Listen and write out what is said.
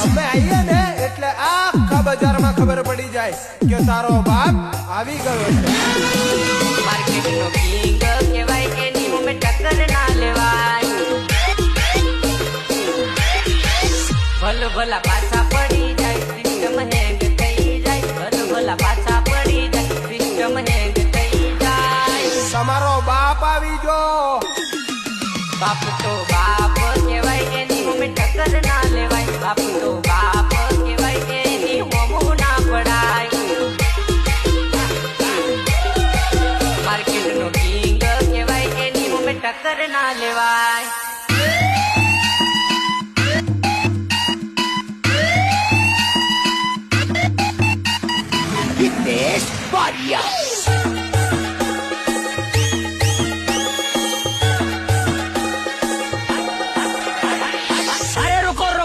અમે આવીએ ને એટલે આખા બજારમાં ખબર પડી જાય કે તારો બાપ આવી ગયો છે। માર્કેટનો કિંગ કહેવાય એની ઉમે ટક્કર ના લેવાય। ભલ ભલા પાછા પડી જાય સિસ્ટમ હેંગ થઈ જાય। ભલ ભલા પાછા પડી જાય સિસ્ટમ હેંગ થઈ જાય। તમારો બાપ આવી જો। બાપ તો બાપ કહેવાય એની ઉમે ટક્કર ના લેવાય। બાપ તો બાપ કહેવાય એની હોમું ના પડાય। માર્કેટનો કિંગ કહેવાય એની ઉમે ટક્કર ના લેવાય।